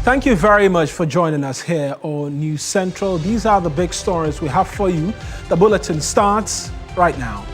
Thank you very much for joining us here on News Central. These are the big stories we have for you. The bulletin starts right now.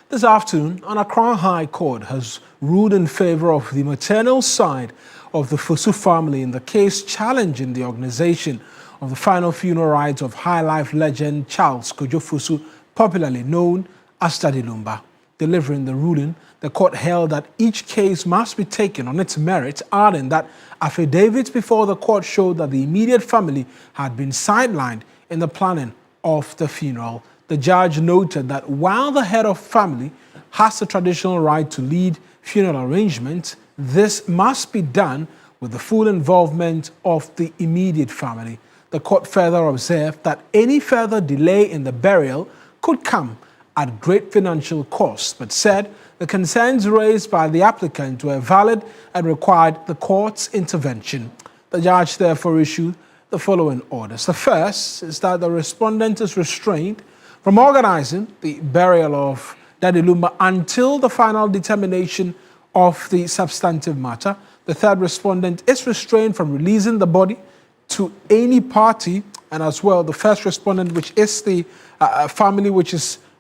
This afternoon, an Accra High Court has ruled in favor of the maternal side of the Fusu family in the case challenging the organization of the final funeral rites of high life legend Charles Kojo Fusu, popularly known as Daddy Lumba. Delivering the ruling, the court held that each case must be taken on its merit, adding that affidavits before the court showed that the immediate family had been sidelined in the planning of the funeral. The judge noted that while the head of family has the traditional right to lead funeral arrangements, this must be done with the full involvement of the immediate family. The court further observed that any further delay in the burial could come at great financial cost, but said the concerns raised by the applicant were valid and required the court's intervention. The judge therefore issued the following orders. The first is that the respondent is restrained from organizing the burial of Daddy Lumba until the final determination of the substantive matter. The third respondent is restrained from releasing the body to any party, and as well the first respondent, which is the family,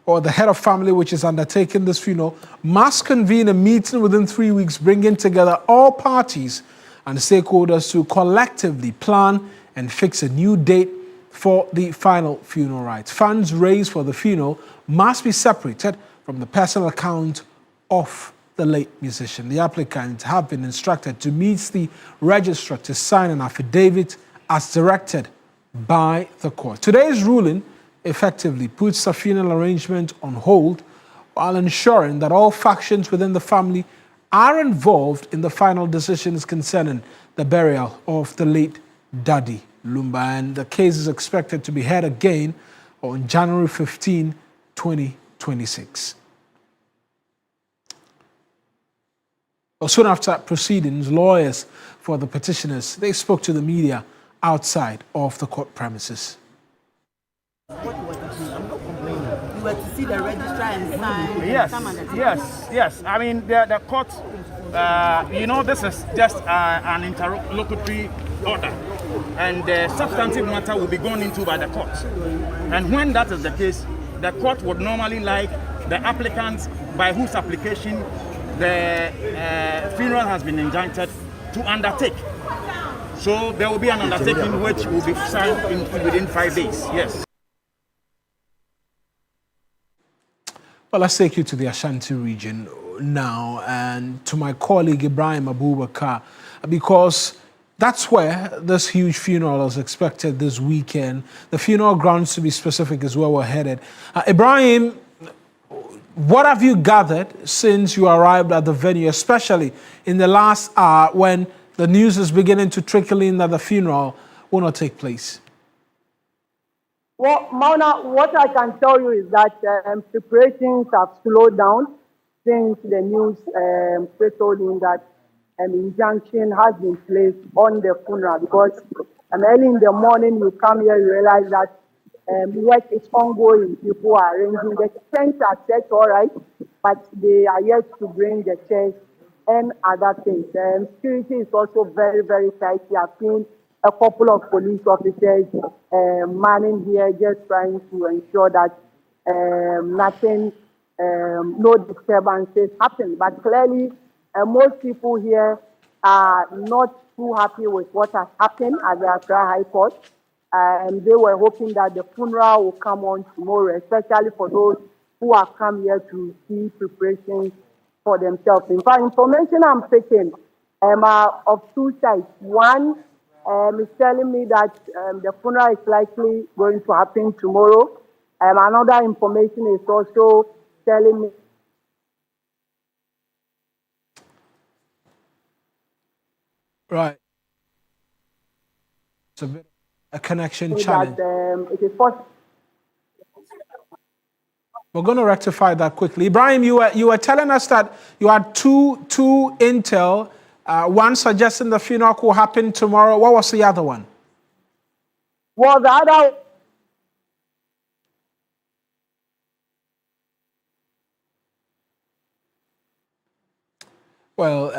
or the head of family which is undertaking this funeral, must convene a meeting within 3 weeks, bringing together all parties and stakeholders to collectively plan and fix a new date for the final funeral rites. Funds raised for the funeral must be separated from the personal account of the late musician. The applicants have been instructed to meet the registrar to sign an affidavit as directed by the court. Today's ruling effectively puts the funeral arrangement on hold while ensuring that all factions within the family are involved in the final decisions concerning the burial of the late Daddy Lumba. And the case is expected to be heard again on January 15, 2026. Well, soon after proceedings, lawyers for the petitioners, they spoke to the media outside of the court premises. I'm not complaining. You were to see the registrar and sign. Yes. I mean, the court, this is just an interlocutory order, and the substantive matter will be gone into by the court. And when that is the case, the court would normally like the applicants by whose application the funeral has been injuncted to undertake. So there will be an undertaking which will be signed within 5 days. Yes. Well, let's take you to the Ashanti region now and to my colleague Ibrahim Abubakar, because that's where this huge funeral is expected this weekend. The funeral grounds, to be specific, is where we're headed. Ibrahim, what have you gathered since you arrived at the venue, especially in the last hour when the news is beginning to trickle in that the funeral will not take place? Well, Mauna, what I can tell you is that preparations have slowed down since the news settled in that an injunction has been placed on the funeral, because early in the morning you come here, you realize that work is ongoing. People are arranging. The tents are set all right, but they are yet to bring the chairs and other things. Security is also very, very tight. We have seen a couple of police officers manning here, just trying to ensure that nothing, no disturbances happen. But clearly, most people here are not too happy with what has happened at the Accra High Court. They were hoping that the funeral will come on tomorrow, especially for those who have come here to see preparations for themselves. In fact, information I'm taking of two sides. One is telling me that the funeral is likely going to happen tomorrow. Another information is also telling me right. It's a bit a connection challenge. That it is possible. We're going to rectify that quickly. Ibrahim, you were telling us that you had two intel, one suggesting the funeral could happen tomorrow. What was the other one? Well, the other Well,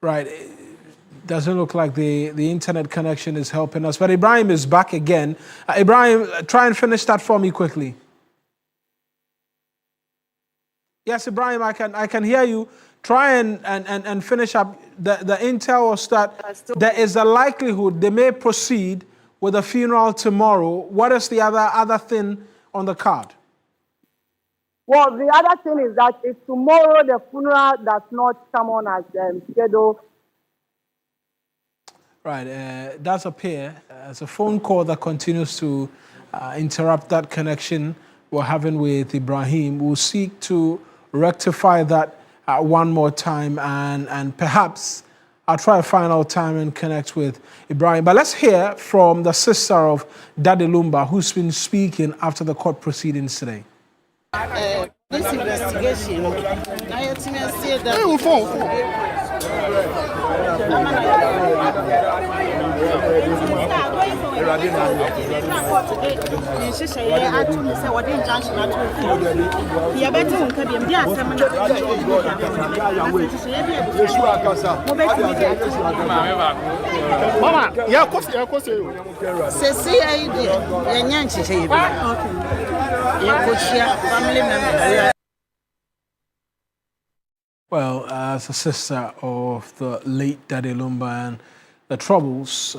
right. It doesn't look like the internet connection is helping us, but Ibrahim is back again. Ibrahim, try and finish that for me quickly. Yes, Ibrahim, I can hear you. Try and finish up. The intel was that there is a likelihood they may proceed with a funeral tomorrow. What is the other thing on the card? Well, the other thing is that if tomorrow the funeral does not come on as scheduled. Right, does appear as a phone call that continues to interrupt that connection we're having with Ibrahim. We'll seek to rectify that one more time and perhaps I'll try a final time and connect with Ibrahim. But let's hear from the sister of Daddy Lumba, who's been speaking after the court proceedings today. This investigation, I say that. Mama, yeah, family members. Well, as a sister of the late Daddy Lumba, and the troubles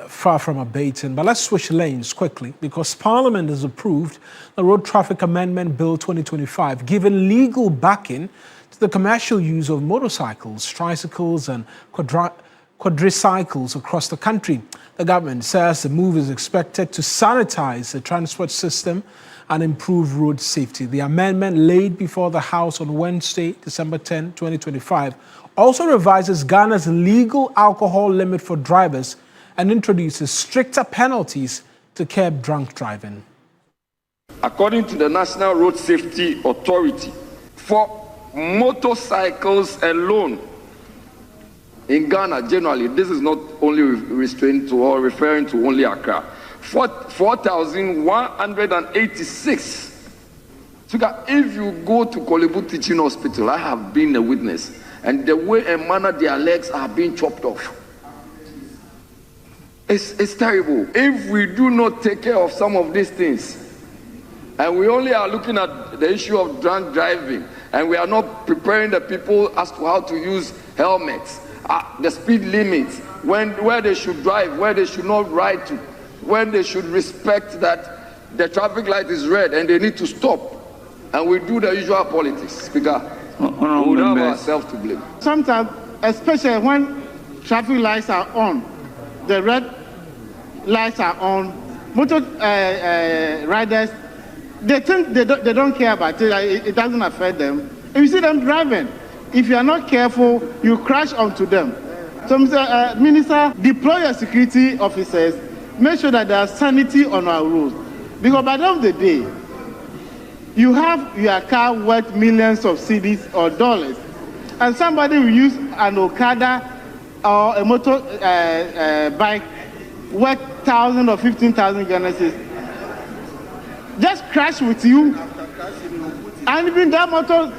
far from abating. But let's switch lanes quickly because Parliament has approved the Road Traffic Amendment Bill 2025, giving legal backing to the commercial use of motorcycles, tricycles, and quadricycles across the country. The government says the move is expected to sanitize the transport system and improve road safety. The amendment laid before the House on Wednesday, December 10, 2025, also revises Ghana's legal alcohol limit for drivers and introduces stricter penalties to curb drunk driving. According to the National Road Safety Authority, for motorcycles alone in Ghana, generally, this is not only restrained to or referring to only Accra, 4,186. So if you go to Kolebu Teaching Hospital, I have been a witness, and the way and manner their legs are being chopped off, it's terrible. If we do not take care of some of these things, and we only are looking at the issue of drunk driving, and we are not preparing the people as to how to use helmets, the speed limits, where they should drive, where they should not ride to, when they should respect that the traffic light is red and they need to stop, and we do the usual politics, Speaker, we would have ourselves to blame. Sometimes, especially when traffic lights are on, the red lights are on, motor riders, they think they don't care about it, it doesn't affect them. If you see them driving, if you are not careful, you crash onto them. So, Mr. Minister, deploy your security officers, make sure that there is sanity on our roads. Because by the end of the day, you have your car worth millions of cedis or dollars, and somebody will use an Okada or a motor bike worth 1,000 or 15,000 Ghana cedis, just crash with you, and even that motor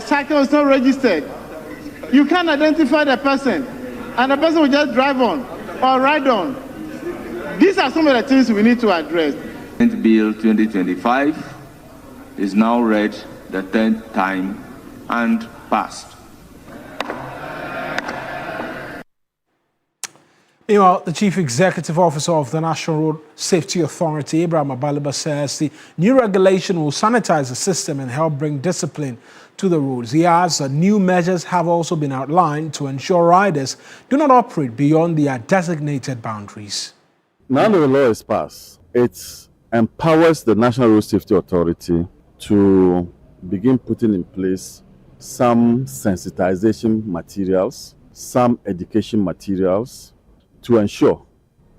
cycle is not registered. You can't identify the person, and the person will just drive on or ride on. These are some of the things we need to address. Bill 2025 is now read the 10th time and passed. Meanwhile, the Chief Executive Officer of the National Road Safety Authority, Abraham Abaliba, says the new regulation will sanitize the system and help bring discipline to the roads. He adds that new measures have also been outlined to ensure riders do not operate beyond their designated boundaries. Now that the law is passed, it empowers the National Road Safety Authority to begin putting in place some sensitization materials, some education materials to ensure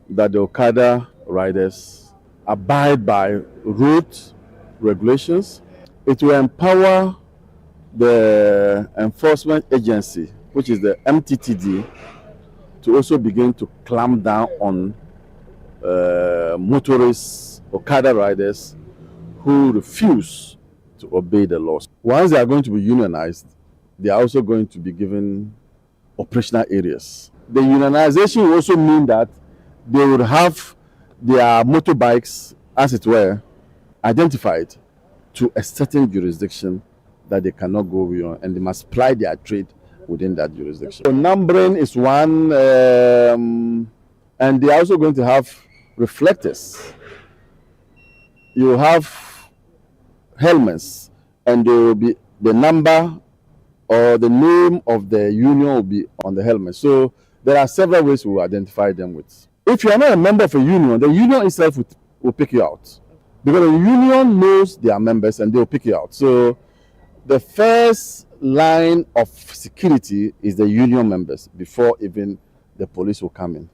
that the Okada riders abide by road regulations. It will empower the enforcement agency, which is the MTTD, to also begin to clamp down on motorists, Okada riders who refuse to obey the laws. Once they are going to be unionized, they are also going to be given operational areas. The unionization will also mean that they would have their motorbikes, as it were, identified to a certain jurisdiction that they cannot go beyond, and they must ply their trade within that jurisdiction. So numbering is one, and they are also going to have reflectors. You have helmets, and there will be the number or the name of the union will be on the helmet. So there are several ways we will identify them with. If you are not a member of a union, the union itself will pick you out, because the union knows their members and they will pick you out. So the first line of security is the union members before even the police will come in.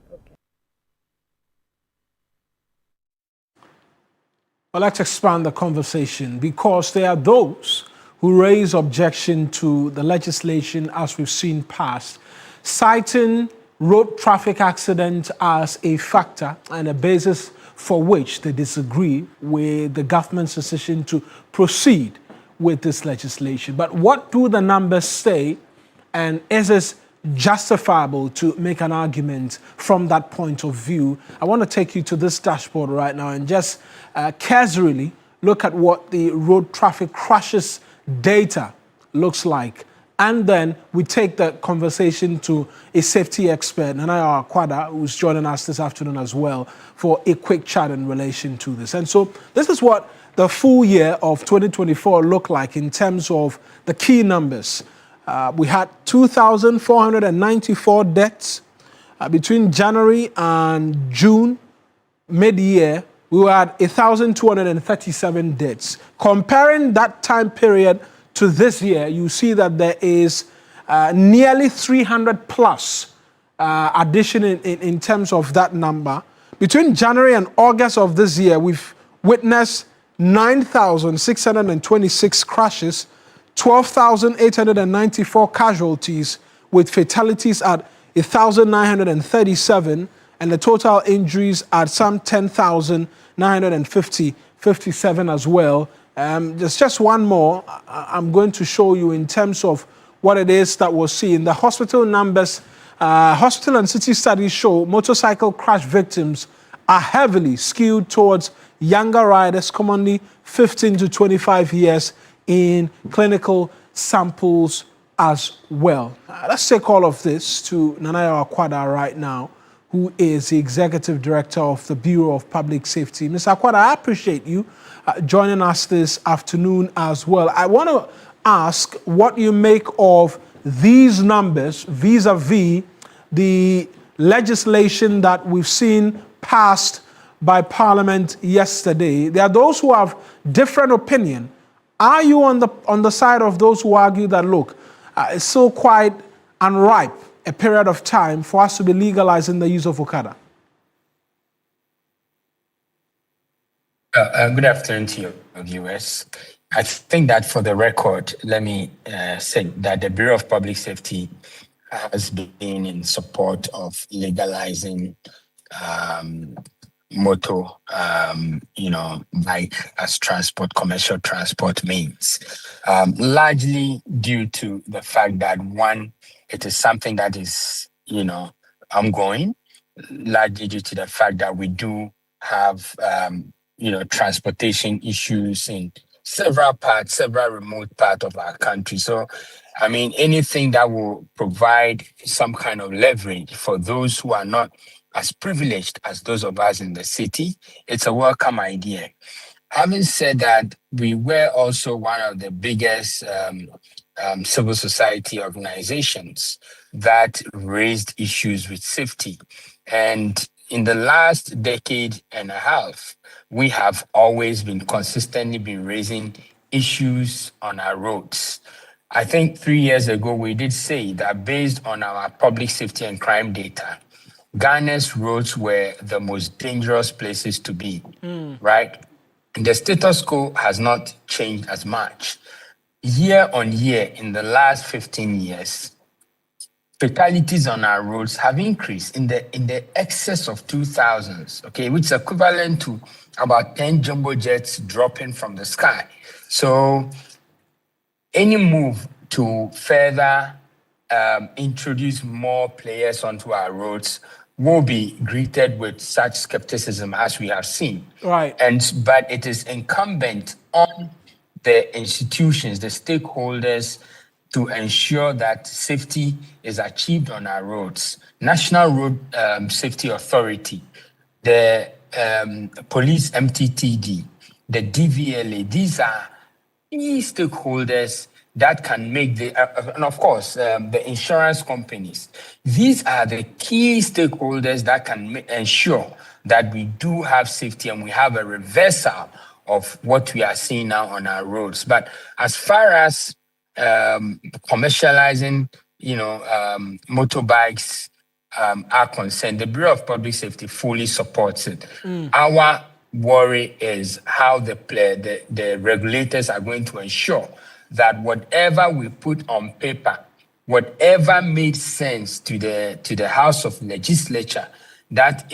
Well, let's expand the conversation, because there are those who raise objection to the legislation as we've seen passed, citing road traffic accidents as a factor and a basis for which they disagree with the government's decision to proceed with this legislation. But what do the numbers say, and is it justifiable to make an argument from that point of view? I want to take you to this dashboard right now and just casually look at what the road traffic crashes data looks like. And then we take the conversation to a safety expert, Nana Okada, who's joining us this afternoon as well, for a quick chat in relation to this. And so this is what the full year of 2024 looked like in terms of the key numbers. We had 2,494 deaths between January and June, mid-year. We had 1,237 deaths. Comparing that time period to this year, you see that there is nearly 300 plus addition in terms of that number. Between January and August of this year, we've witnessed 9,626 crashes, 12,894 casualties, with fatalities at 1,937, and the total injuries at some 10,957 as well. There's just one more I'm going to show you in terms of what it is that we're seeing. The hospital numbers, hospital and city studies show motorcycle crash victims are heavily skewed towards younger riders, commonly 15 to 25 years in clinical samples as well. Let's take all of this to Nana Okada right now, who is the Executive Director of the Bureau of Public Safety. Mr. Okada, I appreciate you joining us this afternoon as well. I want to ask what you make of these numbers vis-a-vis the legislation that we've seen passed by Parliament yesterday. There are those who have different opinion. Are you on the side of those who argue that, look, it's still quite unripe a period of time for us to be legalizing the use of Okada? Good afternoon to your viewers. I think that for the record, let me say that the Bureau of Public Safety has been in support of legalizing motor, bike as transport, commercial transport means, largely due to the fact that, one, it is something that is, ongoing, largely due to the fact that we do have, transportation issues in several remote parts of our country. So, anything that will provide some kind of leverage for those who are not as privileged as those of us in the city, it's a welcome idea. Having said that, we were also one of the biggest civil society organizations that raised issues with safety. And in the last decade and a half, we have always been consistently raising issues on our roads. I think 3 years ago, we did say that based on our public safety and crime data, Ghana's roads were the most dangerous places to be, right? The status quo has not changed as much. Year on year, in the last 15 years, fatalities on our roads have increased in the excess of 2,000s, okay, which is equivalent to about 10 jumbo jets dropping from the sky. So any move to further introduce more players onto our roads will be greeted with such skepticism as we have seen. Right. But it is incumbent on the institutions, the stakeholders, to ensure that safety is achieved on our roads. National Road Safety Authority, the police MTTD, the DVLA, these are key stakeholders that can make and of course, the insurance companies. These are the key stakeholders that can ensure that we do have safety and we have a reversal of what we are seeing now on our roads. But as far as commercializing, motorbikes are concerned, the Bureau of Public Safety fully supports it. Our worry is how the regulators are going to ensure that whatever we put on paper, whatever made sense to the House of Legislature, that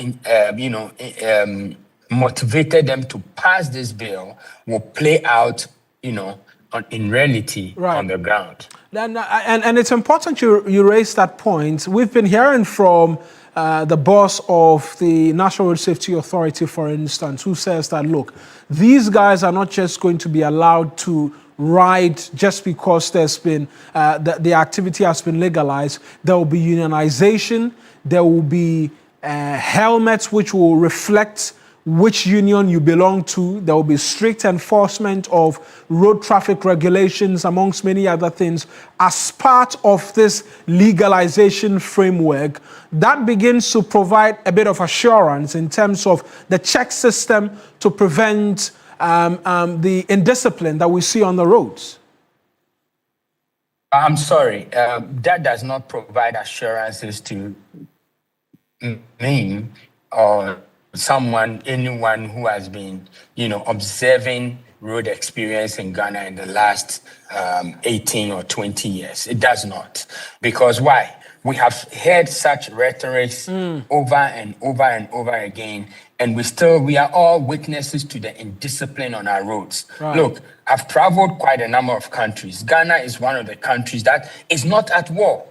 motivated them to pass this bill, will play out, in reality on the ground. And it's important you raise that point. We've been hearing from the boss of the National Road Safety Authority, for instance, who says that, look, these guys are not just going to be allowed to ride just because there's been the activity has been legalized. There will be unionization. There will be helmets which will reflect which union you belong to. There will be strict enforcement of road traffic regulations, amongst many other things, as part of this legalization framework. That begins to provide a bit of assurance in terms of the check system to prevent the indiscipline that we see on the roads. I'm sorry, that does not provide assurances to me or anyone who has been, observing road experience in Ghana in the last 18 or 20 years. It does not. Because why? We have heard such rhetorics over and over and over again, and we are all witnesses to the indiscipline on our roads. Right. Look, I've traveled quite a number of countries. Ghana is one of the countries that is not at war.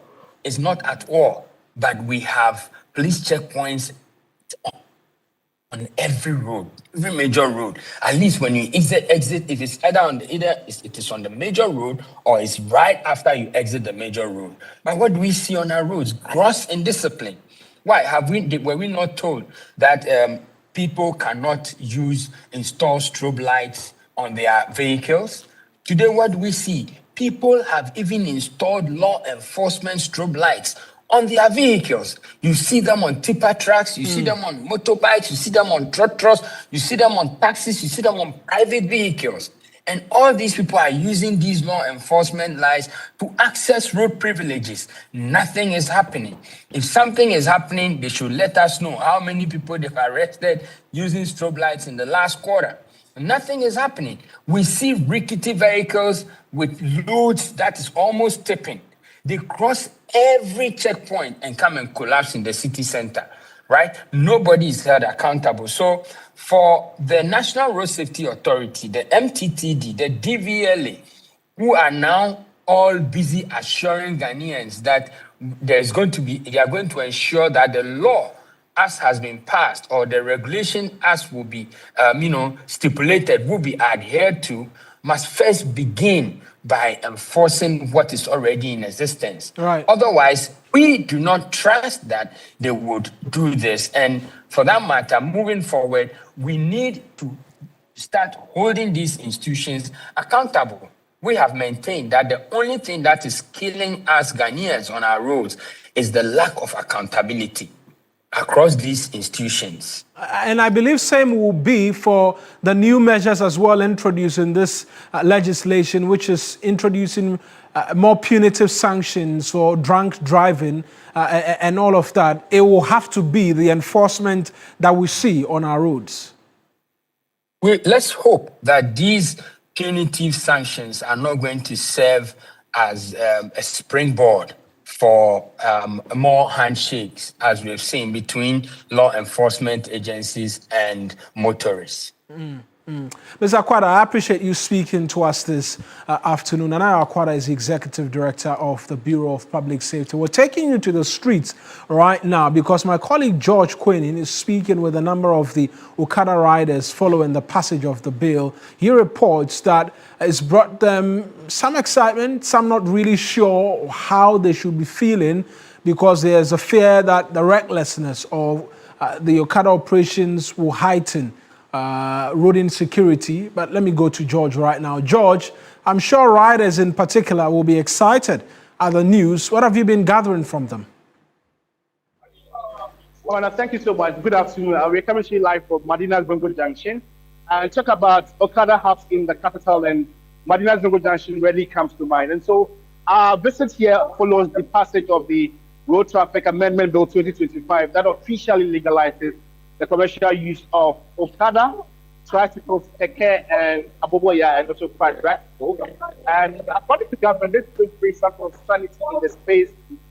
It's not at war, but we have police checkpoints on every road, every major road. At least when you exit, if it's it is on the major road or it's right after you exit the major road. But what do we see on our roads? Gross indiscipline. Why were we not told that people cannot install strobe lights on their vehicles? Today, what do we see? People have even installed law enforcement strobe lights on their vehicles. You see them on tipper trucks, you see them on motorbikes, you see them on tractors, you see them on taxis, you see them on private vehicles. And all these people are using these law enforcement lights to access road privileges. Nothing is happening. If something is happening, they should let us know how many people they've arrested using strobe lights in the last quarter. Nothing is happening. We see rickety vehicles with loads that is almost tipping. They cross every checkpoint and come and collapse in the city center, right? Nobody is held accountable. So for the National Road Safety Authority, the MTTD, the DVLA, who are now all busy assuring Ghanaians that they are going to ensure that the law as has been passed or the regulation as will be, stipulated, will be adhered to, must first begin by enforcing what is already in existence. Right. Otherwise, we do not trust that they would do this. And for that matter, moving forward, we need to start holding these institutions accountable. We have maintained that the only thing that is killing us Ghanaians on our roads is the lack of accountability across these institutions. And I believe same will be for the new measures as well introduced in this legislation, which is introducing more punitive sanctions for drunk driving and all of that. It will have to be the enforcement that we see on our roads. Let's hope that these punitive sanctions are not going to serve as a springboard for more handshakes, as we have seen, between law enforcement agencies and motorists. Mr. Akwada, I appreciate you speaking to us this afternoon. And Akwada is the Executive Director of the Bureau of Public Safety. We're taking you to the streets right now because my colleague George Quinnin is speaking with a number of the Okada riders following the passage of the bill. He reports that it's brought them some excitement, some not really sure how they should be feeling because there's a fear that the recklessness of the Okada operations will heighten road insecurity. But let me go to George right now. George, I'm sure riders in particular will be excited at the news. What have you been gathering from them? Well, thank you so much. Good afternoon. We're coming to you live from Madina's Zongo Junction and talk about Okada halts in the capital, and Madina's Zongo Junction really comes to mind. And so our visit here follows the passage of the Road Traffic Amendment Bill 2025 that officially legalizes the commercial use of Okada, tricycles, keke, and aboboya, and also quadricycles. And according to government, this will bring some sort of sanity in the space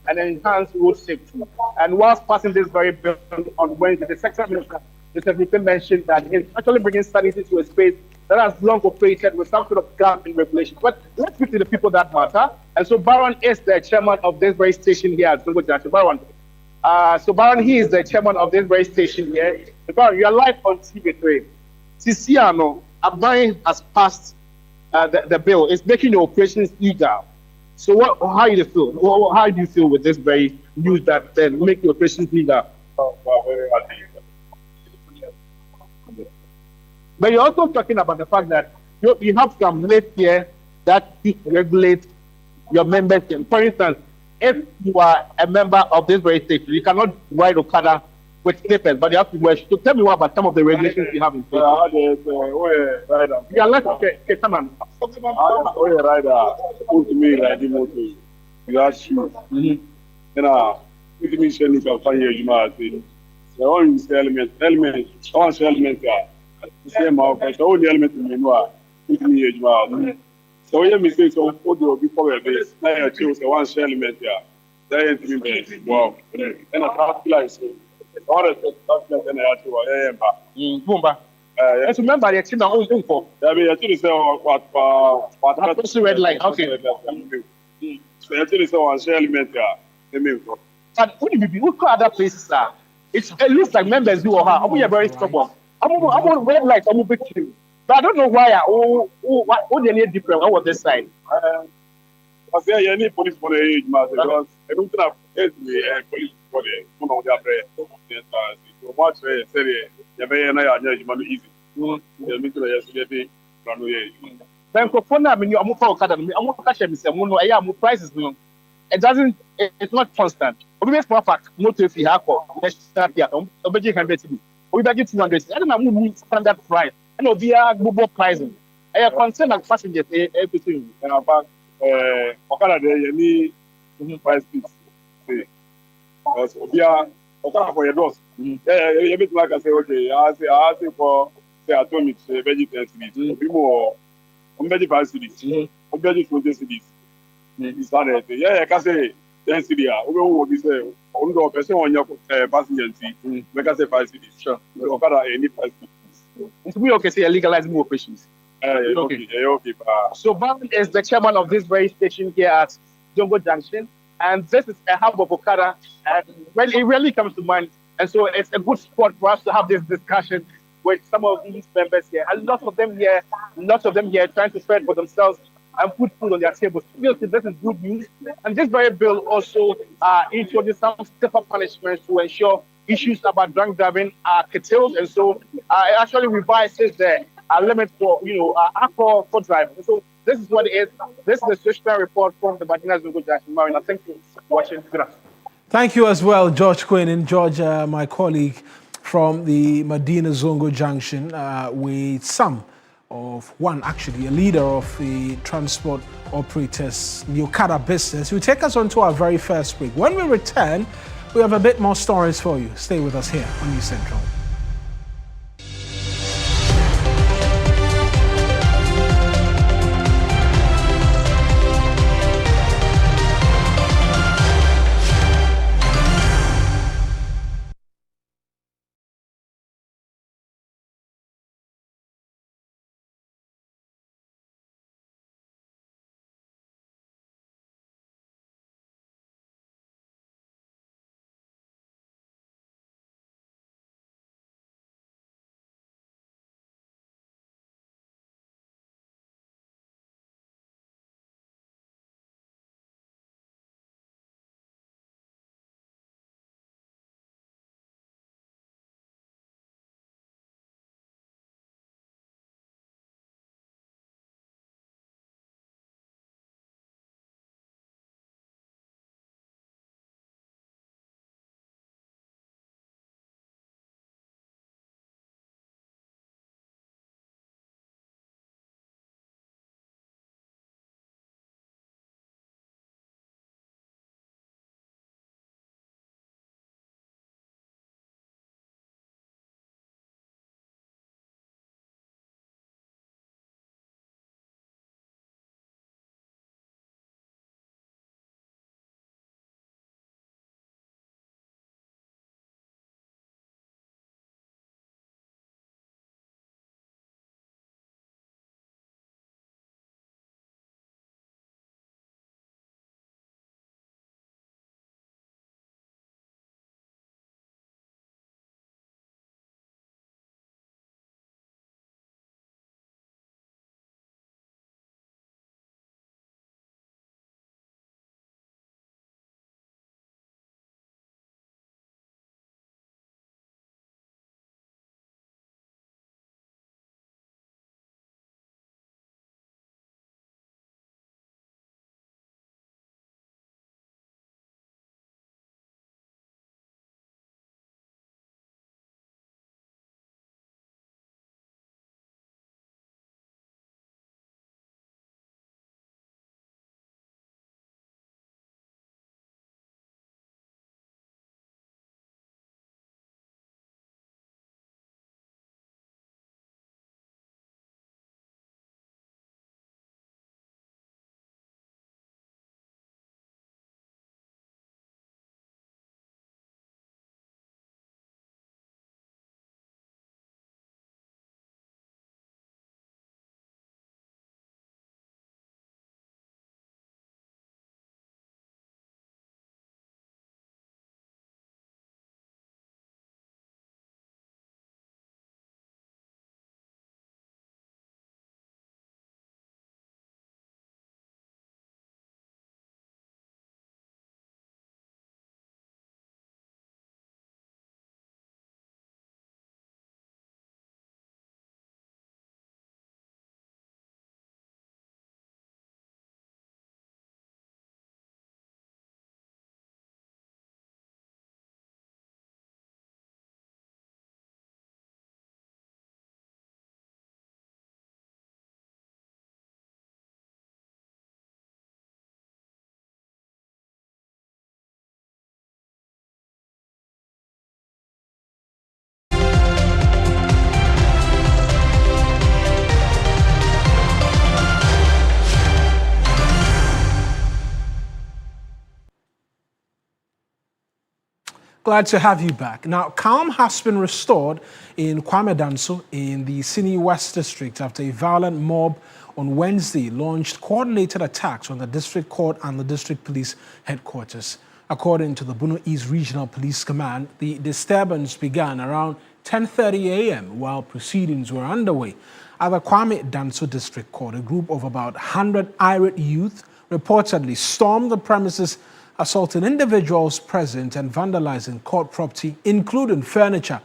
and enhance road safety. And whilst passing this very bill on Wednesday, the Secretary Minister, Mr. Vike, mentioned that it's actually bringing sanity to a space that has long operated with some sort of gap in regulation. But let's speak to the people that matter. And so Baron is the chairman of this very station here at Zongo Junction. Baron. So Baron, he is the chairman of this very station here. So Baron, you are live on TV3. Sisiano, Abai has passed the bill. It's making your operations legal. So how do you feel? How do you feel with this very news that make your operations legal? Oh, wow, very happy. But you're also talking about the fact that you have some list here that regulate your membership. For instance, if you are a member of this very station, you cannot ride Okada with slippers, but you have to wear shoes. So tell me what about some of the regulations you have in place. Yeah, let's okay, come on. You have shoes. So yeah, mistakes of audio before this. Now I choose one share element here. That is wow. And I can't feel like so. All the stuff that I had to Bumba. Let's remember the team own info. I mean, I think it's what red light. Okay. So I think it's one share element here. But what other places are? It looks like members do or her. We are very stubborn. I'm on red light. I'm a victim. But I don't know why. What they need different on this side. I say you need police for the age, because I don't have police for the one of their prayer. So much say you may not have easy. You need to yesterday. Then I mean, I'm going to catch them. Prices. It doesn't. It's not constant. We make for fact. Motor if you have let's start here. We budget 200. I don't know standard price. I know they are global pricing. I am concerned that passengers everything. And about Okada there, you need price fix. Because we are Okada for your doors. Yeah, a bit like I say, okay, I say for say atomic budget 10 cities. Be more budget 5 cities. Budget 20 cities. It's not that. Yeah, I can say 10 cities. We will be say on the person on your passengers. We can say 5 cities. Sure. Okada any price fix. It's we okay say legalizing operations. Okay. So Baron is the chairman of this very station here at Zongo Junction, and this is a hub of Okada, and it really comes to mind. And so it's a good spot for us to have this discussion with some of these members here. A lot of them here trying to fend for themselves and put food on their tables. Obviously, this is good news. And this very bill also introduces some stiffer punishments to ensure issues about drunk driving are curtailed, and so it actually revises the limit for alcohol for driving. And so this is what it is. This is the situational report from the Madina's Zongo Junction. Mawuena, thank you for watching. Good afternoon. Thank you as well, George Quinn, and George, my colleague from the Madina Zongo Junction, with a leader of the transport operators, the Okada business. Will take us on to our very first break. When we return, we have a bit more stories for you. Stay with us here on News Central. Glad to have you back. Now, calm has been restored in Kwame Danso in the Sini West District after a violent mob on Wednesday launched coordinated attacks on the district court and the district police headquarters. According to the Bono East Regional Police Command, the disturbance began around 10:30 a.m. while proceedings were underway. At the Kwame Danso District Court, a group of about 100 irate youth reportedly stormed the premises, assaulting individuals present and vandalizing court property, including furniture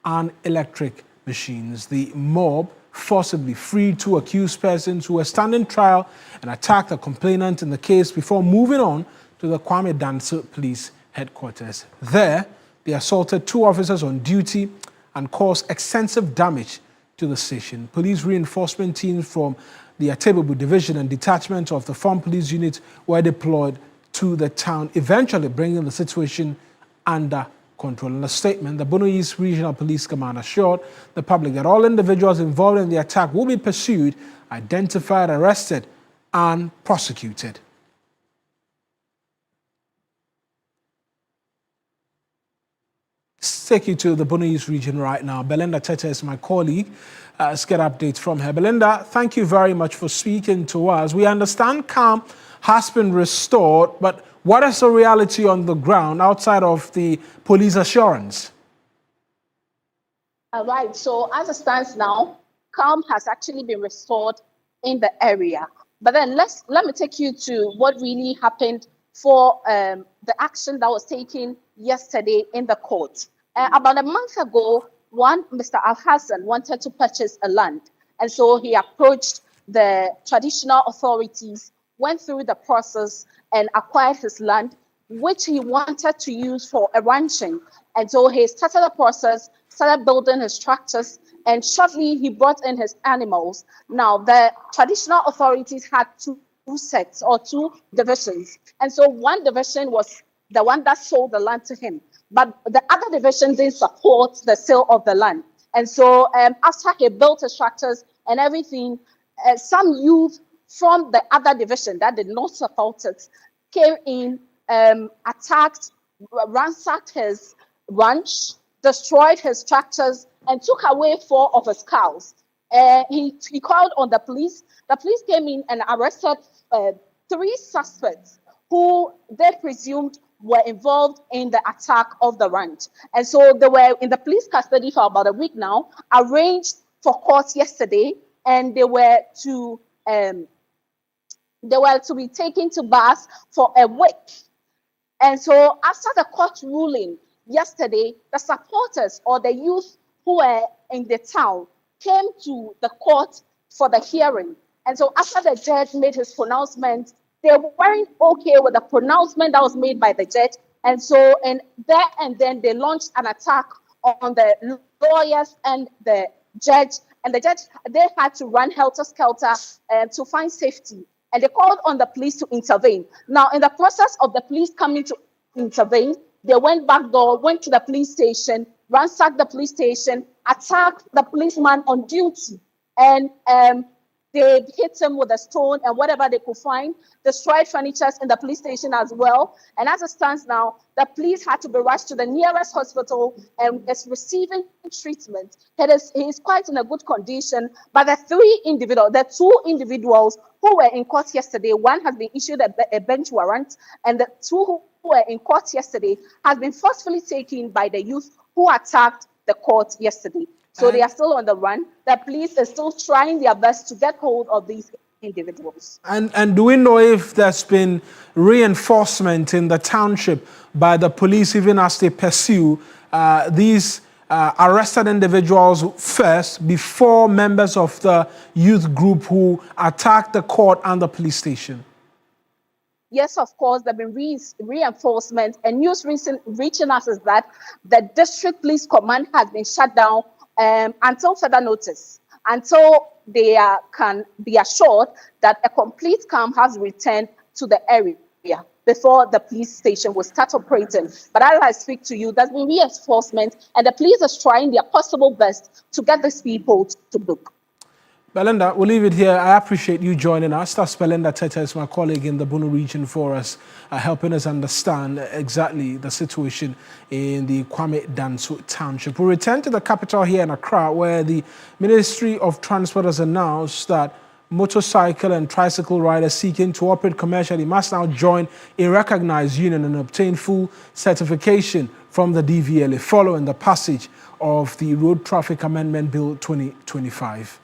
and electric machines. The mob forcibly freed two accused persons who were standing trial and attacked a complainant in the case before moving on to the Kwame Danso Police Headquarters. There, they assaulted two officers on duty and caused extensive damage to the station. Police reinforcement teams from the Atebubu Division and detachment of the Farm Police Unit were deployed to the town, eventually bringing the situation under control. In a statement, the Bono East Regional Police Command assured the public that all individuals involved in the attack will be pursued, identified, arrested, and prosecuted. Let's take you to the Bono East region right now. Belinda Tete is my colleague. Let's get updates from her. Belinda, thank you very much for speaking to us. We understand calm has been restored, but what is the reality on the ground outside of the police assurance? All right, so as it stands now, calm has actually been restored in the area. But then let me take you to what really happened for the action that was taken yesterday in the court. About a month ago, Mr. Al-Hassan wanted to purchase a land. And so he approached the traditional authorities, went through the process and acquired his land, which he wanted to use for a ranching. And so he started the process, started building his structures, and shortly he brought in his animals. Now, the traditional authorities had two sets or two divisions. And so one division was the one that sold the land to him, but the other division didn't support the sale of the land. And so after he built his structures and everything, some youth from the other division that did not support it came in, attacked, ransacked his ranch, destroyed his structures, and took away 4 of his cows. He called on the police. The police came in and arrested 3 suspects who they presumed were involved in the attack of the ranch. And so they were in the police custody for about a week now, arranged for court yesterday, and they were to be taken to bars for a week. And so after the court ruling yesterday, the supporters or the youth who were in the town came to the court for the hearing. And so after the judge made his pronouncement, they weren't okay with the pronouncement that was made by the judge. And so then they launched an attack on the lawyers and the judge. And the judge, they had to run helter-skelter to find safety. And they called on the police to intervene. Now, in the process of the police coming to intervene, they went back door, went to the police station, ransacked the police station, attacked the policeman on duty, and they hit him with a stone and whatever they could find, destroyed furniture in the police station as well. And as it stands now, the police had to be rushed to the nearest hospital and is receiving treatment. He is quite in a good condition, but the 2 individuals who were in court yesterday, one has been issued a bench warrant, and the 2 who were in court yesterday has been forcefully taken by the youth who attacked the court yesterday. So they are still on the run. The police is still trying their best to get hold of these individuals. And do we know if there's been reinforcement in the township by the police even as they pursue these arrested individuals first before members of the youth group who attacked the court and the police station? Yes, of course, there have been reinforcement, and news reaching us is that the district police command has been shut down until further notice, until they can be assured that a complete calm has returned to the area before the police station will start operating. But as I speak to you, there's been reinforcement, and the police is trying their possible best to get these people to book. Belinda, we'll leave it here. I appreciate you joining us. That's Belinda Tete, is my colleague in the Bunu region for us, helping us understand exactly the situation in the Kwame Danso township. We'll return to the capital here in Accra, where the Ministry of Transport has announced that motorcycle and tricycle riders seeking to operate commercially must now join a recognized union and obtain full certification from the DVLA following the passage of the Road Traffic Amendment Bill 2025.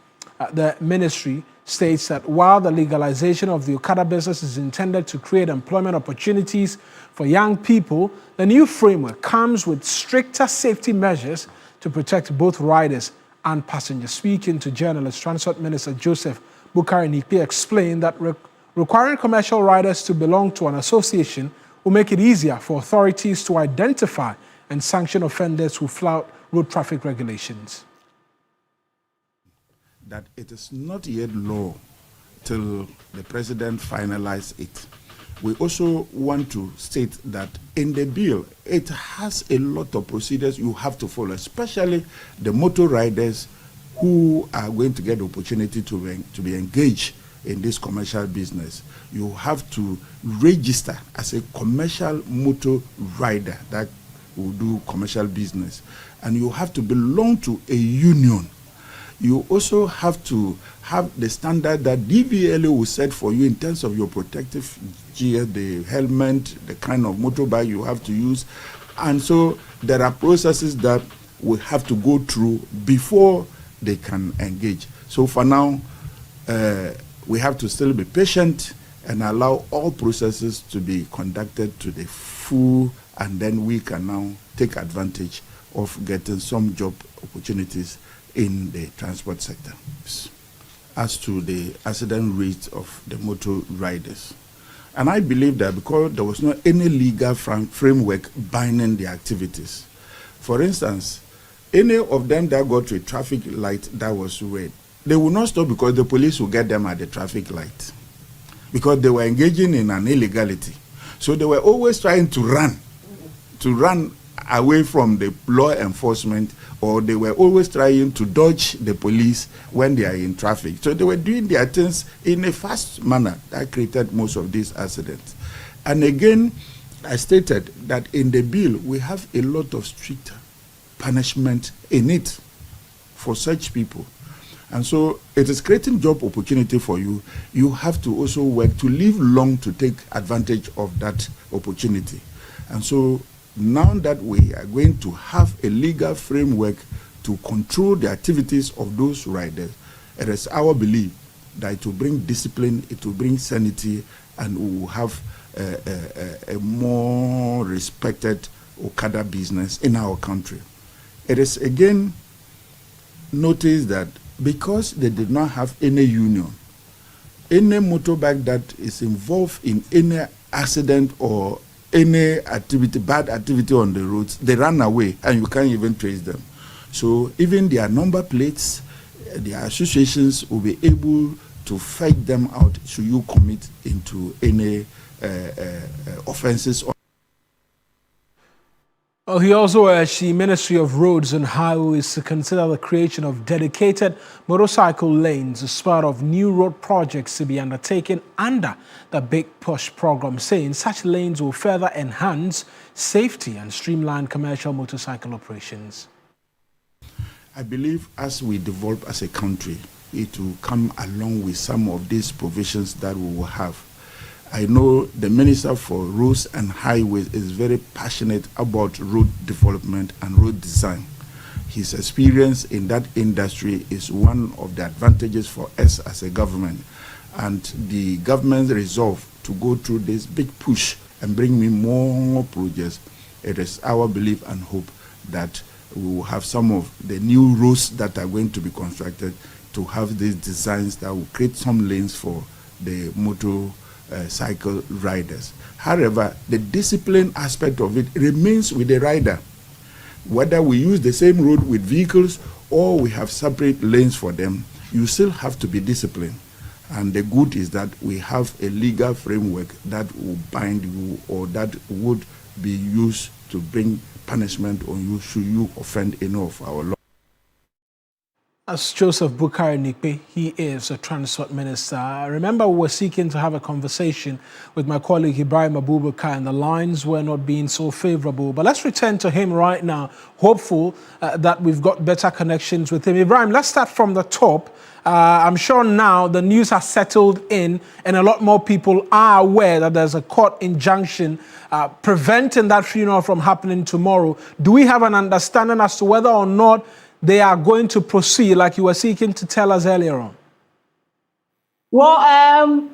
The ministry states that while the legalization of the Okada business is intended to create employment opportunities for young people, the new framework comes with stricter safety measures to protect both riders and passengers. Speaking to journalists, Transport Minister Joseph Bukari Nikpe explained that requiring commercial riders to belong to an association will make it easier for authorities to identify and sanction offenders who flout road traffic regulations. That it is not yet law till the president finalizes it. We also want to state that in the bill, it has a lot of procedures you have to follow, especially the motor riders who are going to get the opportunity to be engaged in this commercial business. You have to register as a commercial motor rider that will do commercial business. And you have to belong to a union. You also have to have the standard that DVLA will set for you in terms of your protective gear, the helmet, the kind of motorbike you have to use. And so there are processes that we have to go through before they can engage. So for now, we have to still be patient and allow all processes to be conducted to the full, and then we can now take advantage of getting some job opportunities in the transport sector. As to the accident rate of the motor riders, and I believe that because there was not any legal framework binding the activities. For instance, any of them that got to a traffic light that was red, they will not stop because the police will get them at the traffic light because they were engaging in an illegality. So they were always trying to run away from the law enforcement, or they were always trying to dodge the police when they are in traffic. So they were doing their things in a fast manner that created most of these accidents. And again, I stated that in the bill, we have a lot of stricter punishment in it for such people. And so it is creating job opportunity for you. You have to also work to live long to take advantage of that opportunity. And so now that we are going to have a legal framework to control the activities of those riders, it is our belief that it will bring discipline, it will bring sanity, and we will have a more respected Okada business in our country. It is again noticed that because they did not have any union, any motorbike that is involved in any accident or any activity, bad activity on the roads, they run away and you can't even trace them. So even their number plates, their associations will be able to fight them out should you commit into any offenses. Well, he also urged the Ministry of Roads and Highways to consider the creation of dedicated motorcycle lanes as part of new road projects to be undertaken under the Big Push program, saying such lanes will further enhance safety and streamline commercial motorcycle operations. I believe as we develop as a country, it will come along with some of these provisions that we will have. I know the Minister for Roads and Highways is very passionate about road development and road design. His experience in that industry is one of the advantages for us as a government. And the government's resolve to go through this big push and bring me more projects, it is our belief and hope that we will have some of the new roads that are going to be constructed to have these designs that will create some lanes for the motorcycle riders. However, the discipline aspect of it remains with the rider. Whether we use the same road with vehicles or we have separate lanes for them, you still have to be disciplined. And the good is that we have a legal framework that will bind you or that would be used to bring punishment on you should you offend any of our laws. As Joseph Bukari Nikpe, he is a transport minister. I remember we were seeking to have a conversation with my colleague Ibrahim Abubakar, and the lines were not being so favorable. But let's return to him right now, hopeful that we've got better connections with him. Ibrahim, let's start from the top. I'm sure now the news has settled in and a lot more people are aware that there's a court injunction preventing that funeral from happening tomorrow. Do we have an understanding as to whether or not they are going to proceed like you were seeking to tell us earlier on? Well,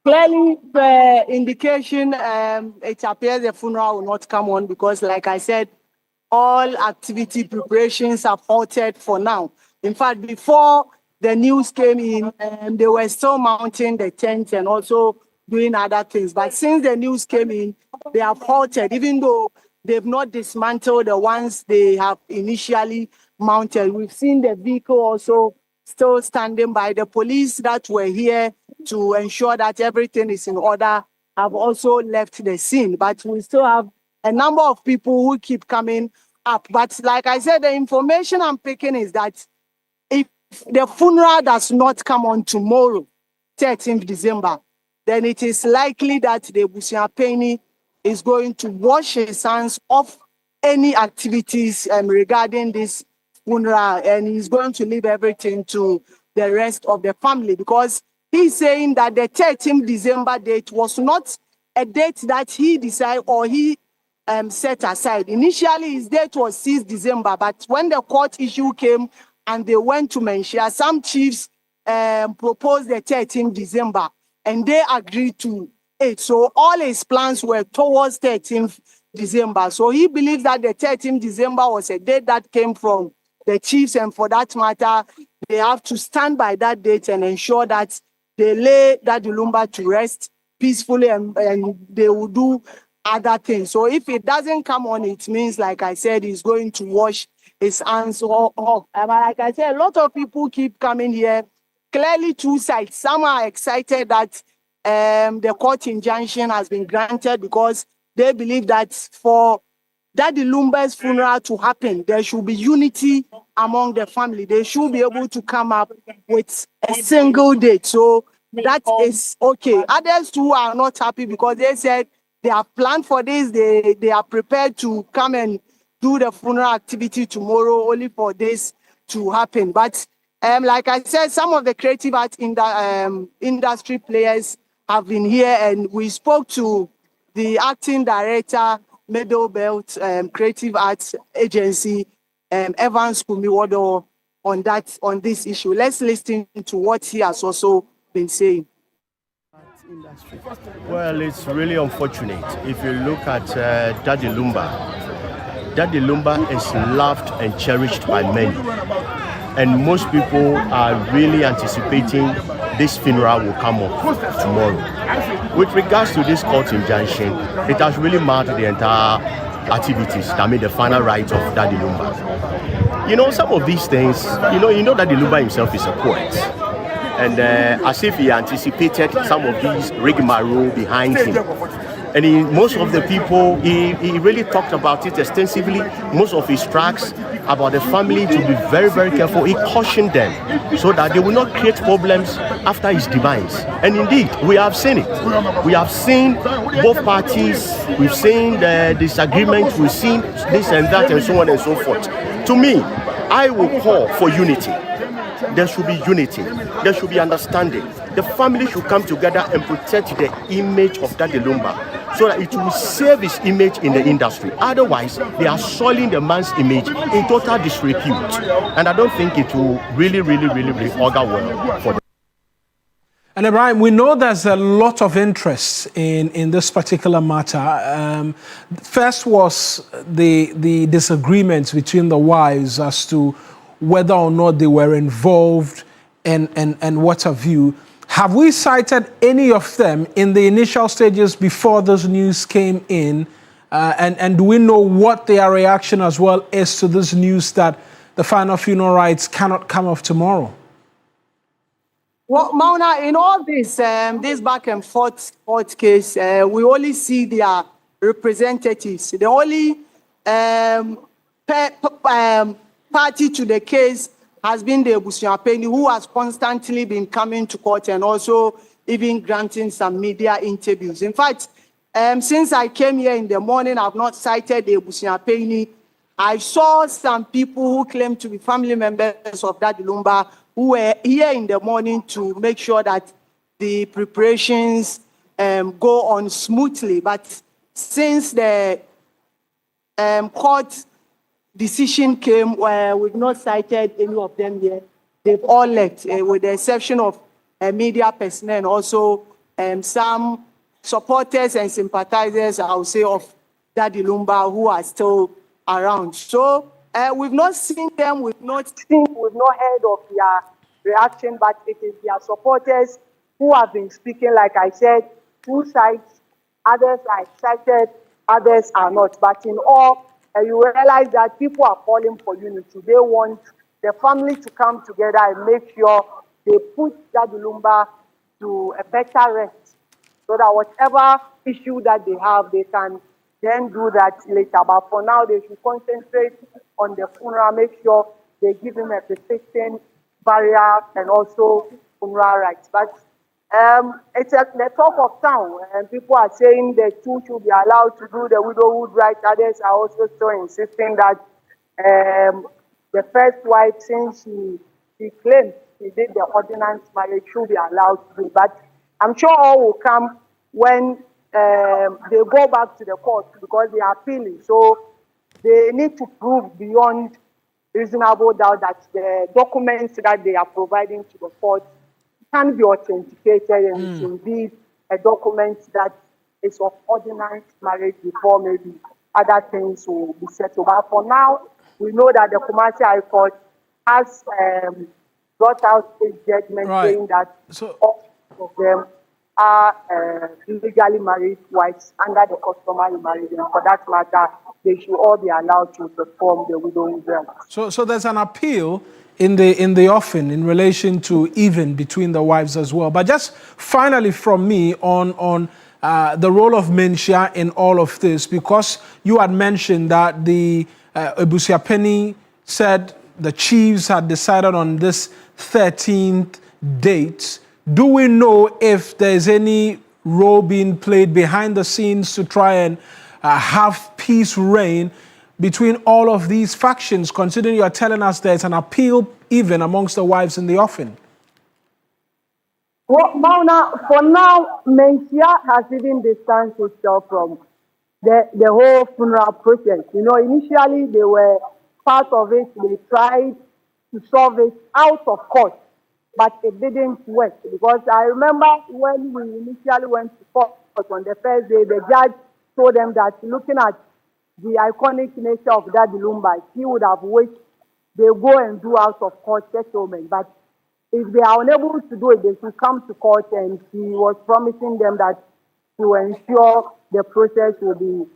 clearly the indication, it appears the funeral will not come on because, like I said, all activity preparations are halted for now. In fact, before the news came in, they were still mounting the tents and also doing other things. But since the news came in, they have halted, even though they've not dismantled the ones they have initially mounted. We've seen the vehicle also still standing by. The police that were here to ensure that everything is in order have also left the scene. But we still have a number of people who keep coming up. But like I said, the information I'm picking is that if the funeral does not come on tomorrow, 13th December, then it is likely that the Busiapeni is going to wash his hands of any activities regarding this funeral, and he's going to leave everything to the rest of the family, because he's saying that the 13th December date was not a date that he decided or he set aside. Initially, his date was 6th December, but when the court issue came and they went to Menchia, some chiefs proposed the 13th December, and they agreed to it. So all his plans were towards 13th December. So he believes that the 13th December was a date that came from the chiefs, and for that matter, they have to stand by that date and ensure that they lay Daddy Lumba to rest peacefully, and they will do other things. So if it doesn't come on, it means, like I said, he's going to wash his hands off. And like I said, a lot of people keep coming here. Clearly two sides. Some are excited that the court injunction has been granted because they believe that for Daddy Lumba's funeral to happen, there should be unity among the family. They should be able to come up with a single date. So that is okay. Others too are not happy because they said they have planned for this. They are prepared to come and do the funeral activity tomorrow only for this to happen. But like I said, some of the creative art in the industry players have been here, and we spoke to the acting director, Middle Belt Creative Arts Agency, Evans Kumiwodo, on this issue. Let's listen to what he has also been saying. Well, it's really unfortunate. If you look at Daddy Lumba is loved and cherished by many. And most people are really anticipating this funeral will come off tomorrow. With regards to this court injunction, it has really marred the entire activities, the final rites of Daddy Lumba. You know, some of these things, you know Daddy Lumba himself is a poet. And as if he anticipated some of these rigmarole behind him. And most of the people, he really talked about it extensively. Most of his tracks about the family to be very, very careful. He cautioned them so that they will not create problems after his demise. And indeed, we have seen it. We have seen both parties. We've seen the disagreement. We've seen this and that and so on and so forth. To me, I will call for unity. There should be unity. There should be understanding. The family should come together and protect the image of Daddy Lumba so that it will save his image in the industry. Otherwise, they are soiling the man's image in total disrepute. And I don't think it will really augur well for them. And Ibrahim, we know there's a lot of interest in this particular matter. First was the disagreements between the wives as to whether or not they were involved and what have you. Have we cited any of them in the initial stages before this news came in? And do we know what their reaction as well is to this news that the final funeral rites cannot come off tomorrow? Well, Mawuena, in all this back and forth case, we only see their representatives. The only party to the case has been the Ebusiapeni, who has constantly been coming to court and also even granting some media interviews. In fact, since I came here in the morning, I've not cited the Ebusiapeni. I saw some people who claim to be family members of Daddy Lumba who were here in the morning to make sure that the preparations go on smoothly. But since the court decision came, we've not cited any of them here. They've all left, with the exception of media personnel and also some supporters and sympathizers, I would say, of Daddy Lumba who are still around. So we've not seen them, we've not heard of their reaction, but it is their supporters who have been speaking. Like I said, two sides, others are excited, others are not. But in all, you realize that people are calling for unity. They want the family to come together and make sure they put Daddy Lumba to a better rest, so that whatever issue that they have, they can then do that later. But for now, they should concentrate on the funeral, make sure they give him a befitting burial and also funeral rites. But it's the talk of town, and people are saying the two should be allowed to do the widowhood rites. Others are also still insisting that the first wife, since she claimed she did the ordinance marriage, should be allowed to do. But I'm sure all will come when they go back to the court, because they are appealing. So they need to prove beyond reasonable doubt that the documents that they are providing to the court can be authenticated and it's indeed a document that is of ordinance marriage before maybe other things will be settled. But for now, we know that the Kumasi High Court has brought out a judgment saying that all of them are legally married wives under the customary marriage, and for that matter, they should all be allowed to perform the widowhood rites. So there's an appeal in the offing in relation to even between the wives as well. But just finally from me on the role of Menchia in all of this, because you had mentioned that the Ebusiapeni said the chiefs had decided on this 13th date. Do we know if there's any role being played behind the scenes to try and have peace reign between all of these factions, considering you are telling us there's an appeal even amongst the wives in the offing? Well, Mauna, for now, Menchia has even distanced itself from the whole funeral process. You know, initially they were part of it. They tried to solve it out of court, but it didn't work, because I remember when we initially went to court on the first day, the judge told them that looking at the iconic nature of Daddy Lumba, he would have wished they go and do out of court settlement. But if they are unable to do it, they should come to court, and he was promising them that to ensure the process will be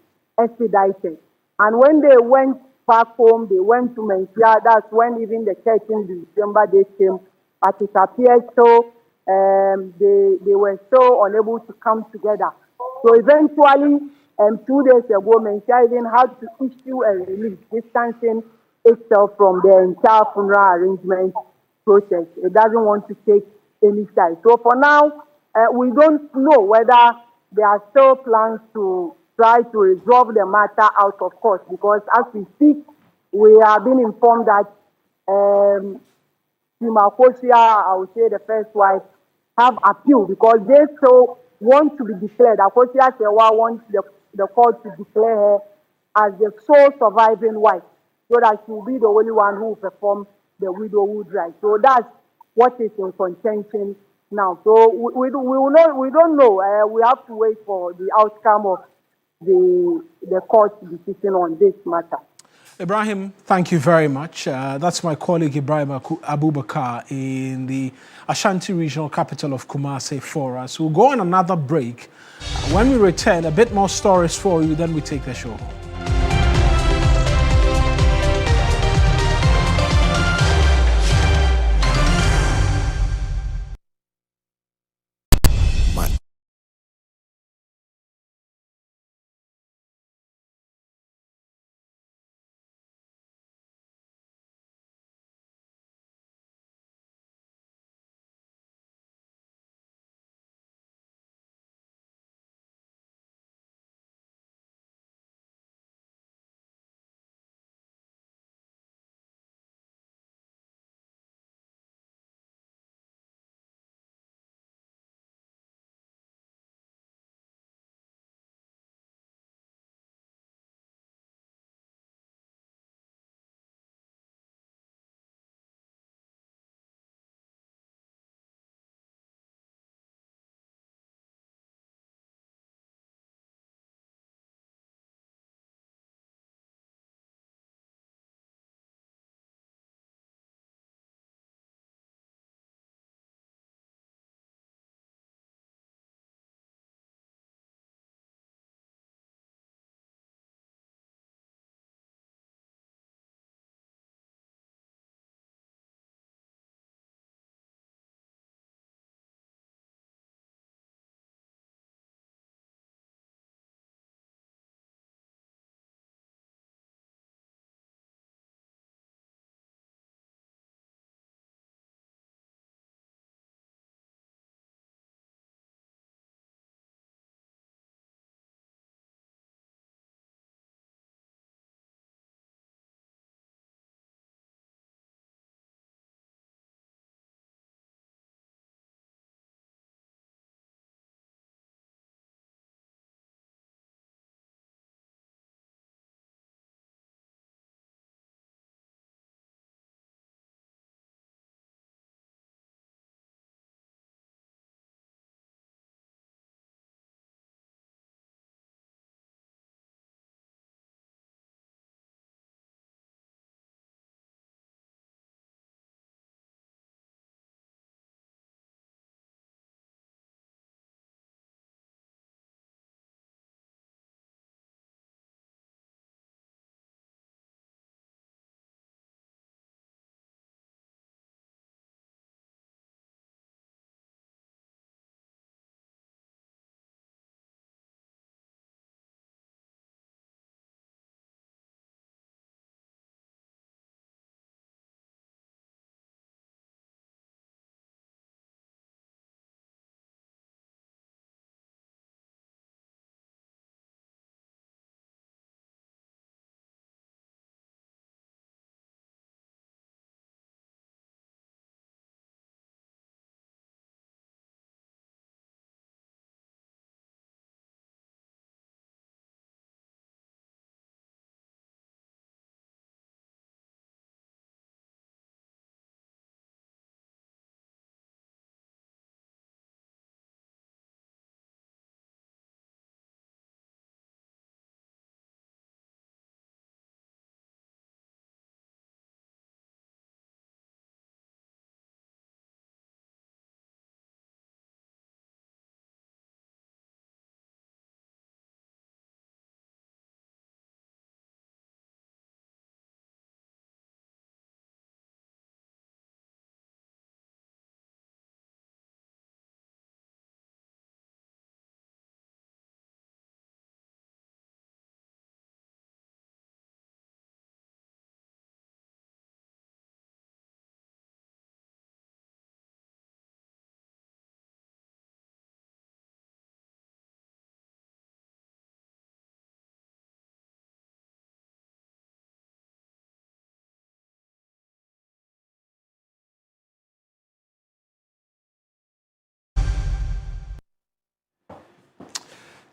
expedited. And when they went back home, they went to Menchia. That's when even the 13th December they came. But it appeared so they were so unable to come together. So eventually, 2 days ago, Menchia even had to issue a release distancing itself from the entire funeral arrangement process. It doesn't want to take any side. So for now, we don't know whether there are still plans to try to resolve the matter out of court, because as we speak, we have been informed that Akosia, I would say the first wife, have appealed because they still want to be declared. Akosia Sewa wants the court to declare her as the sole surviving wife, so that she will be the only one who will perform the widowhood right. So that's what is in contention now. So we don't know. We have to wait for the outcome of the court's decision on this matter. Ibrahim, thank you very much. That's my colleague Ibrahim Abubakar in the Ashanti regional capital of Kumasi for us. We'll go on another break. When we return, a bit more stories for you, then we take the show home.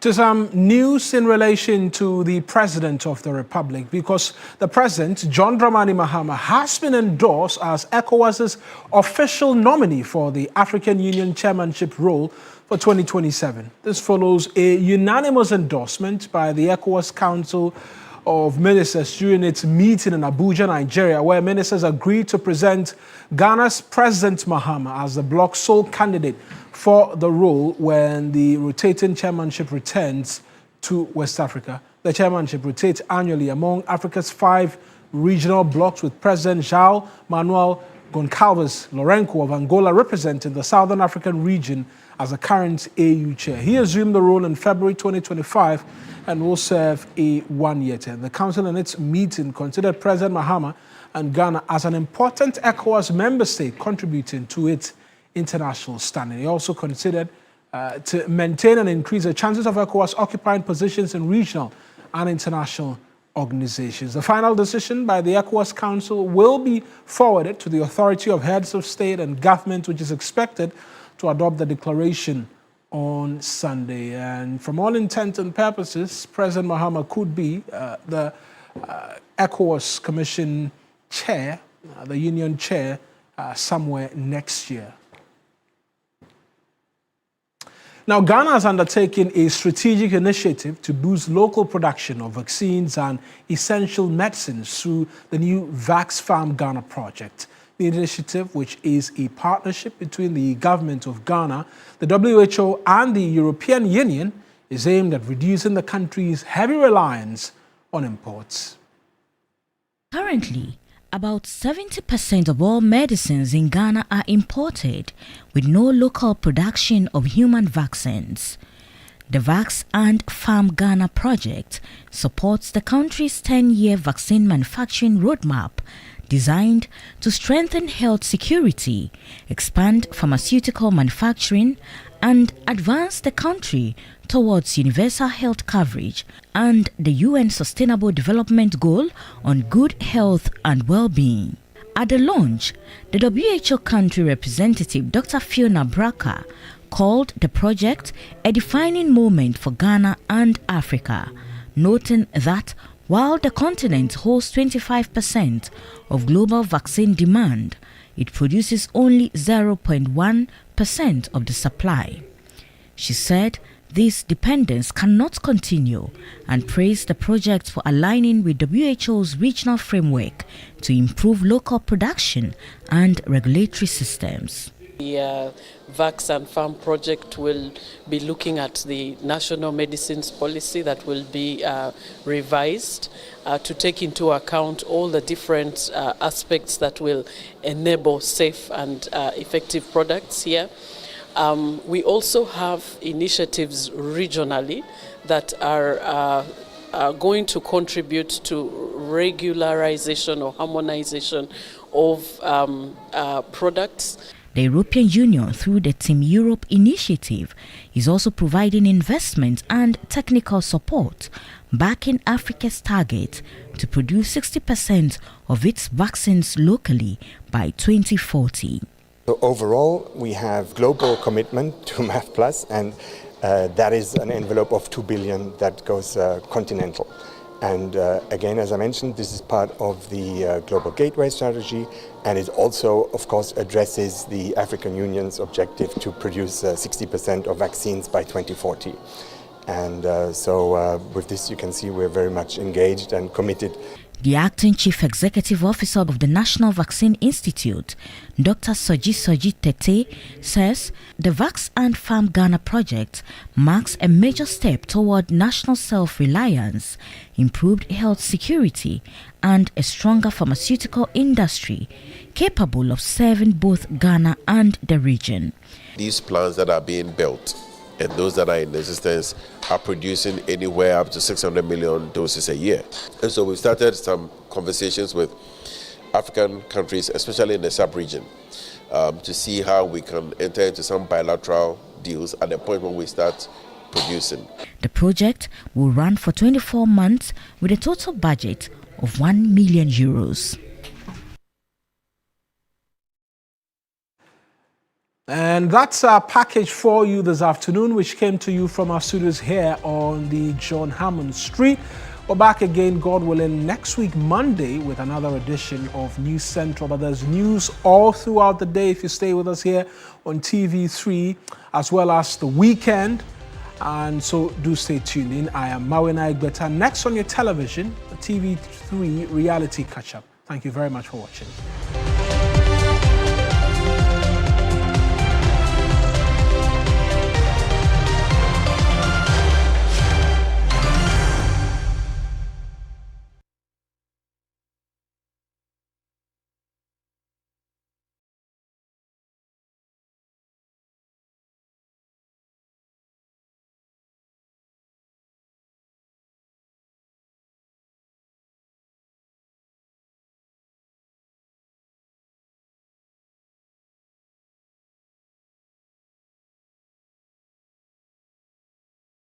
To some news in relation to the President of the Republic, because the President, John Dramani Mahama, has been endorsed as ECOWAS's official nominee for the African Union chairmanship role for 2027. This follows a unanimous endorsement by the ECOWAS Council of Ministers during its meeting in Abuja, Nigeria, where ministers agreed to present Ghana's President Mahama as the bloc's sole candidate for the role when the rotating chairmanship returns to West Africa. The chairmanship rotates annually among Africa's 5 regional blocs, with President João Manuel Goncalves Lourenço of Angola representing the Southern African region as the current AU chair. He assumed the role in February 2025 and will serve a 1-year term. The council in its meeting considered President Mahama and Ghana as an important ECOWAS member state contributing to its international standing. He also considered to maintain and increase the chances of ECOWAS occupying positions in regional and international organizations. The final decision by the ECOWAS Council will be forwarded to the Authority of Heads of State and Government, which is expected to adopt the declaration on Sunday. And from all intents and purposes, President Mahama could be the ECOWAS Commission chair, the union chair, somewhere next year. Now, Ghana has undertaken a strategic initiative to boost local production of vaccines and essential medicines through the new Vax Farm Ghana project. The initiative, which is a partnership between the government of Ghana, the WHO, and the European Union, is aimed at reducing the country's heavy reliance on imports. Currently, about 70% of all medicines in Ghana are imported, with no local production of human vaccines. The Vax and Farm Ghana project supports the country's 10-year vaccine manufacturing roadmap, designed to strengthen health security, expand pharmaceutical manufacturing, and advance the country towards universal health coverage and the UN Sustainable Development Goal on good health and well-being. At the launch, the WHO country representative Dr. Fiona Braka called the project a defining moment for Ghana and Africa, noting that while the continent holds 25% of global vaccine demand, it produces only 0.1% of the supply. She said this dependence cannot continue and praised the project for aligning with WHO's regional framework to improve local production and regulatory systems. The Vax and Farm project will be looking at the national medicines policy that will be revised to take into account all the different aspects that will enable safe and effective products here. We also have initiatives regionally that are going to contribute to regularization or harmonization of products. The European Union, through the Team Europe initiative, is also providing investment and technical support, backing Africa's target to produce 60% of its vaccines locally by 2040. So overall, we have global commitment to MAF+, and that is an envelope of 2 billion that goes continental. And again, as I mentioned, this is part of the Global Gateway strategy, and it also, of course, addresses the African Union's objective to produce 60% of vaccines by 2040. And so with this, you can see we're very much engaged and committed. The acting chief executive officer of the National Vaccine Institute, Dr. Soji Tete, says the Vax and Farm Ghana project marks a major step toward national self-reliance, improved health security, and a stronger pharmaceutical industry capable of serving both Ghana and the region. These plants that are being built and those that are in existence are producing anywhere up to 600 million doses a year. And so we've started some conversations with African countries, especially in the sub-region, to see how we can enter into some bilateral deals at the point when we start producing. The project will run for 24 months with a total budget of 1 million euros. And that's our package for you this afternoon, which came to you from our studios here on the John Hammond Street. We're back again, God willing, next week, Monday, with another edition of News Central. But there's news all throughout the day if you stay with us here on TV3, as well as the weekend. And so do stay tuned in. I am Mawuena Egbeta. Next on your television, the TV3 Reality Catch-Up. Thank you very much for watching.